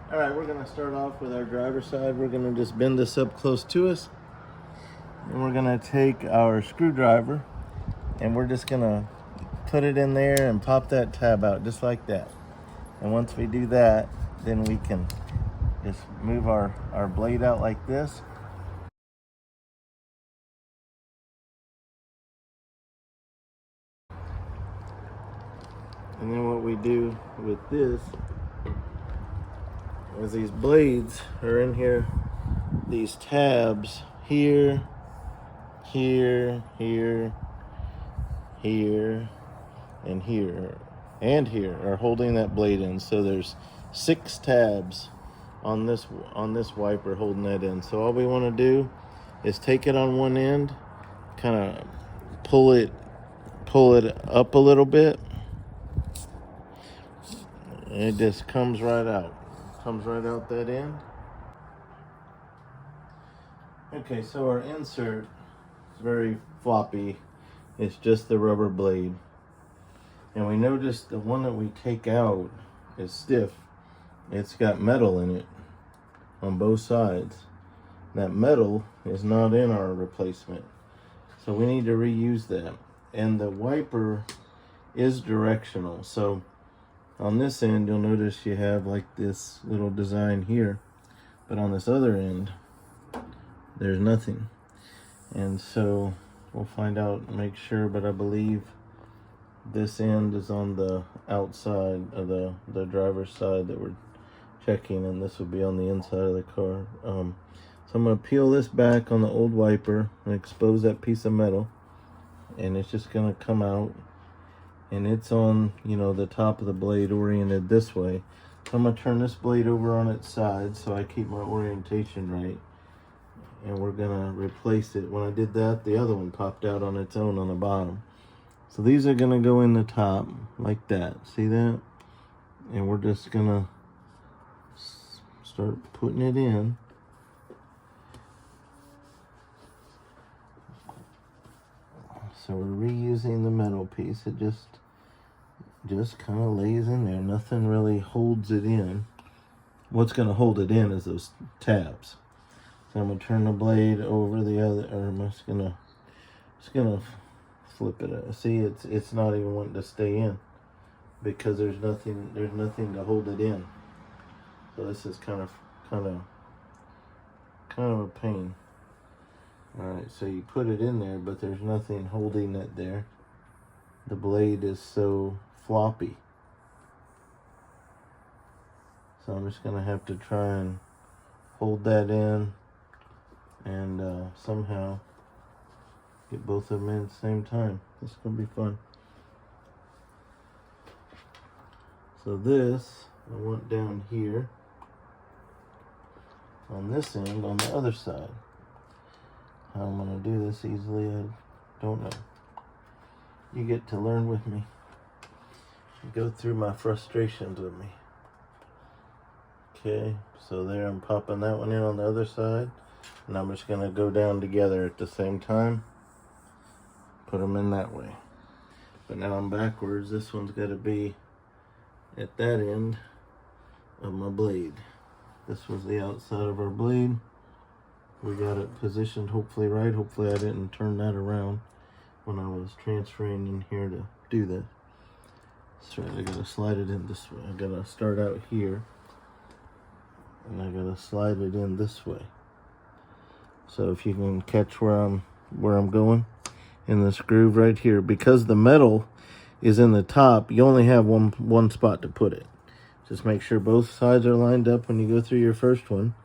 All right, we're gonna start off with our driver's side. We're gonna just bend this up close to us. And we're gonna take our screwdriver and we're just gonna put it in there and pop that tab out just like that. And once we do that, then we can just move our blade out like this. And then what we do with this is these blades are in here, these tabs here, here, here, here, and here, and here are holding that blade in. So there's 6 tabs on this wiper holding that in. So all we want to do is take it on one end, kind of pull it up a little bit, and it just comes right out. Comes right out that end. Okay, so our insert is very floppy. It's just the rubber blade. And we notice the one that we take out is stiff. It's got metal in it on both sides. That metal is not in our replacement. So we need to reuse that. And the wiper is directional. So on this end, you'll notice you have like this little design here. But on this other end, there's nothing. And so we'll find out and make sure, but I believe this end is on the outside of the driver's side that we're checking, and this will be on the inside of the car. So I'm going to peel this back on the old wiper and expose that piece of metal, and it's just going to come out, and it's on, the top of the blade oriented this way. So I'm going to turn this blade over on its side so I keep my orientation right, and we're going to replace it. When I did that, the other one popped out on its own on the bottom. So these are going to go in the top like that. See that? And we're just going to start putting it in. So we're reusing the metal piece. It just kind of lays in there. Nothing really holds it in. What's going to hold it in is those tabs. So I'm going to turn the blade over the other, or I'm just going to flip it. See, it's not even wanting to stay in because there's nothing to hold it in. So this is kind of a pain. All right, so you put it in there, but there's nothing holding it there. The blade is so floppy. So I'm just gonna have to try and hold that in and somehow get both of them in at the same time. This is gonna be fun. So this I want down here on this end on the other side. How I'm gonna do this easily, I don't know. You get to learn with me. You go through my frustrations with me. Okay, so there I'm popping that one in on the other side, and I'm just gonna go down together at the same time. Put them in that way. But now I'm backwards. This one's got to be at that end of my blade. This was the outside of our blade. We got it positioned hopefully right. Hopefully I didn't turn that around when I was transferring in here to do that. That's right, I gotta slide it in this way. I gotta start out here and I gotta slide it in this way. So if you can catch where I'm going in this groove right here, because the metal is in the top, you only have one spot to put it. Just make sure both sides are lined up when you go through your first one.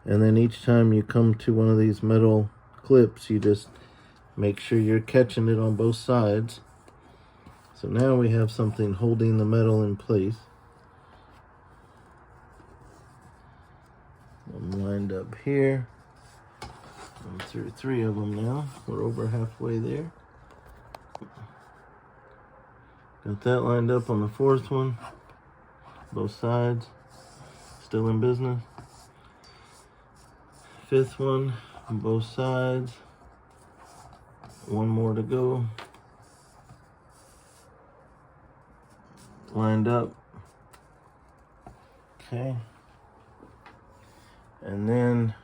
And then each time you come to one of these metal clips, you just make sure you're catching it on both sides. So now we have something holding the metal in place. I'm lined up here. I'm through 3 of them now. We're over halfway there. Got that lined up on the 4th one. Both sides. Still in business. 5th one on both sides. One more to go. Lined up. Okay. And then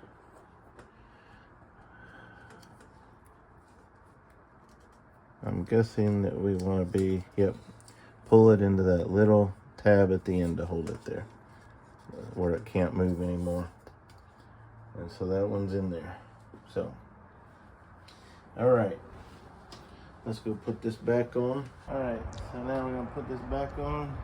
I'm guessing that we want to be, yep, pull it into that little tab at the end to hold it there, where it can't move anymore. And so that one's in there. So, all right, let's go put this back on. All right, so now we're gonna put this back on.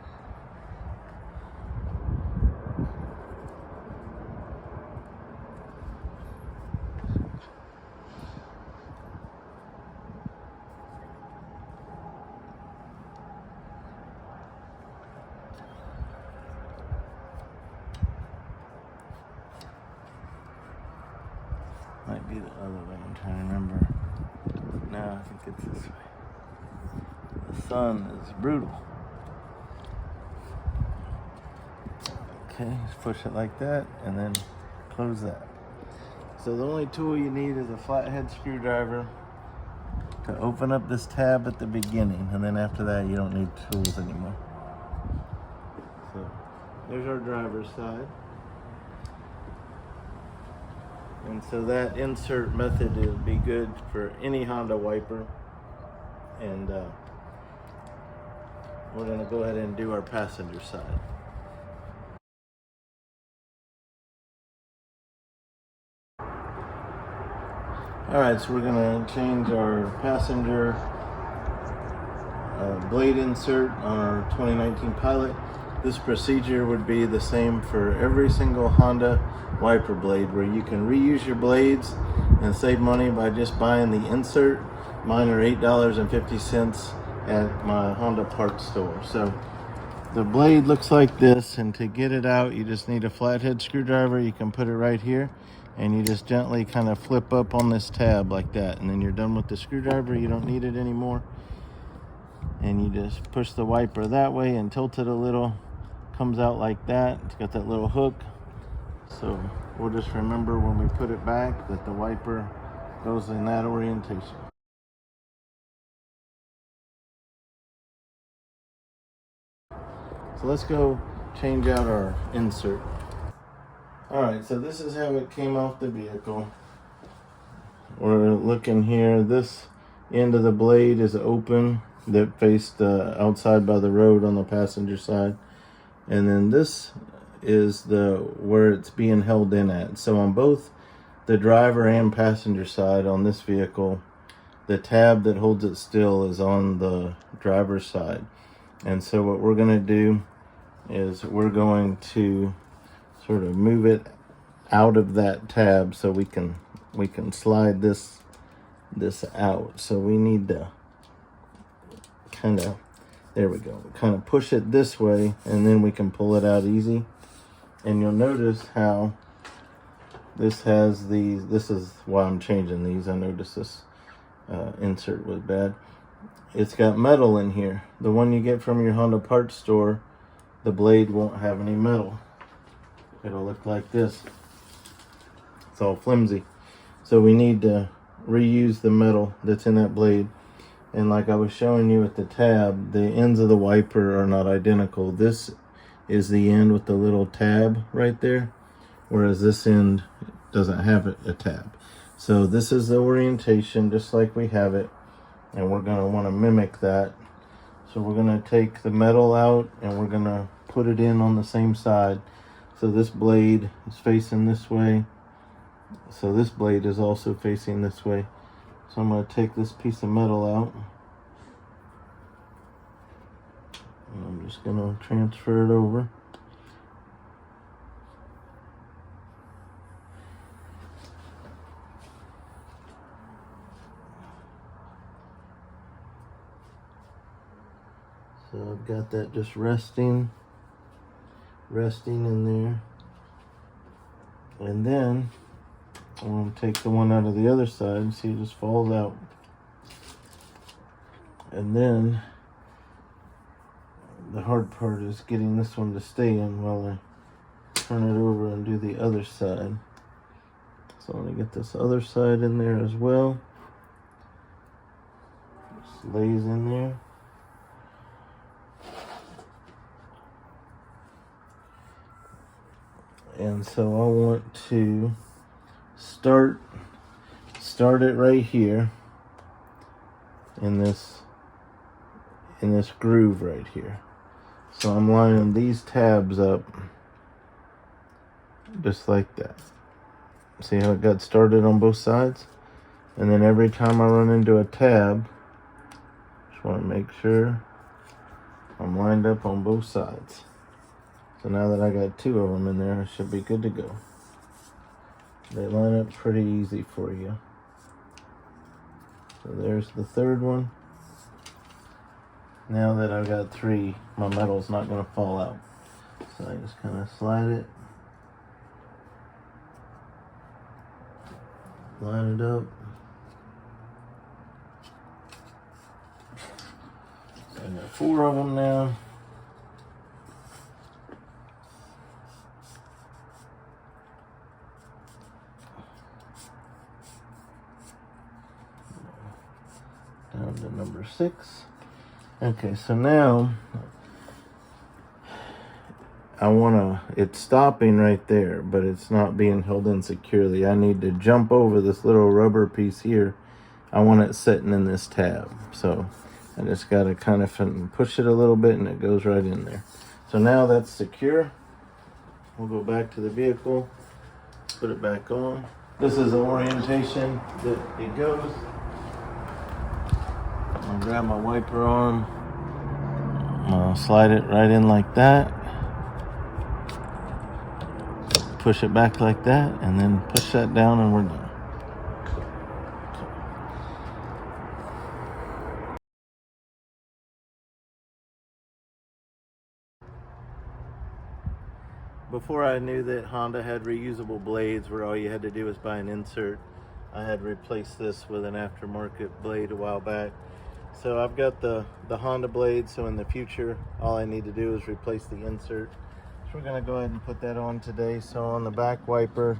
Might be the other way, I'm trying to remember. No, I think it's this way. The sun is brutal. Okay, just push it like that and then close that. So the only tool you need is a flathead screwdriver to open up this tab at the beginning, and then after that you don't need tools anymore. So there's our driver's side. And so that insert method would be good for any Honda wiper. And we're going to go ahead and do our passenger side. Alright, so we're going to change our passenger blade insert on our 2019 Pilot. This procedure would be the same for every single Honda wiper blade, where you can reuse your blades and save money by just buying the insert. Mine are $8.50 at my Honda parts store. So the blade looks like this, and to get it out you just need a flathead screwdriver. You can put it right here and you just gently kind of flip up on this tab like that, and then you're done with the screwdriver. You don't need it anymore. And you just push the wiper that way and tilt it a little. Comes out like that. It's got that little hook. So we'll just remember when we put it back that the wiper goes in that orientation. So let's go change out our insert. Alright, so this is how it came off the vehicle. We're looking here. This end of the blade is open, that faced outside by the road on the passenger side. And then this is where it's being held in at. So on both the driver and passenger side on this vehicle, the tab that holds it still is on the driver's side. And so what we're going to do is we're going to sort of move it out of that tab so we can slide this out. So we need to kind of, there we go, kind of push it this way, and then we can pull it out easy. And you'll notice how this has these, this is why I'm changing these. I noticed this insert was bad. It's got metal in here. The one you get from your Honda parts store, the blade won't have any metal. It'll look like this. It's all flimsy. So we need to reuse the metal that's in that blade. And like I was showing you with the tab, the ends of the wiper are not identical. This is the end with the little tab right there, whereas this end doesn't have a tab. So this is the orientation just like we have it, and we're going to want to mimic that. So we're going to take the metal out and we're going to put it in on the same side. So this blade is facing this way. So this blade is also facing this way. So I'm going to take this piece of metal out. And I'm just going to transfer it over. So I've got that just resting in there. And then I'm going to take the one out of the other side and see it just falls out. And then the hard part is getting this one to stay in while I turn it over and do the other side. So I'm going to get this other side in there as well. Just lays in there. And so I want to start it right here in this groove right here. So I'm lining these tabs up just like that. See how it got started on both sides? And then every time I run into a tab, just want to make sure I'm lined up on both sides. So now that I got 2 of them in there, I should be good to go. They line up pretty easy for you. So there's the 3rd one. Now that I've got 3, my metal's not going to fall out. So I just kind of slide it, line it up. So I got 4 of them now. Down to number 6. Okay, so now it's stopping right there, but it's not being held in securely. I need to jump over this little rubber piece here. I want it sitting in this tab. So I just got to kind of push it a little bit and it goes right in there. So now that's secure. We'll go back to the vehicle, put it back on. This is the orientation that it goes. I'll grab my wiper arm. I'll slide it right in like that. Push it back like that, and then push that down, and we're done. Before I knew that Honda had reusable blades where all you had to do was buy an insert, I had replaced this with an aftermarket blade a while back. So I've got the Honda blade, so in the future all I need to do is replace the insert. So we're going to go ahead and put that on today. So on the back wiper,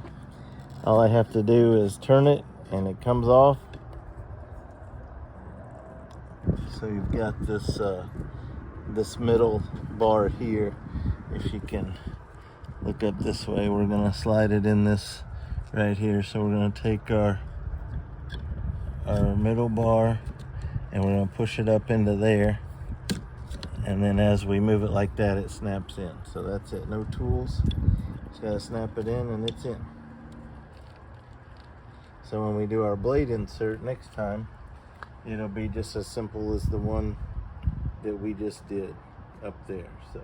all I have to do is turn it and it comes off. So you've got this middle bar here. If you can look up this way, we're going to slide it in this right here. So we're going to take our middle bar and we're going to push it up into there, and then as we move it like that, it snaps in. So that's it, no tools, just got to snap it in and it's in. So when we do our blade insert next time, it'll be just as simple as the one that we just did up there. So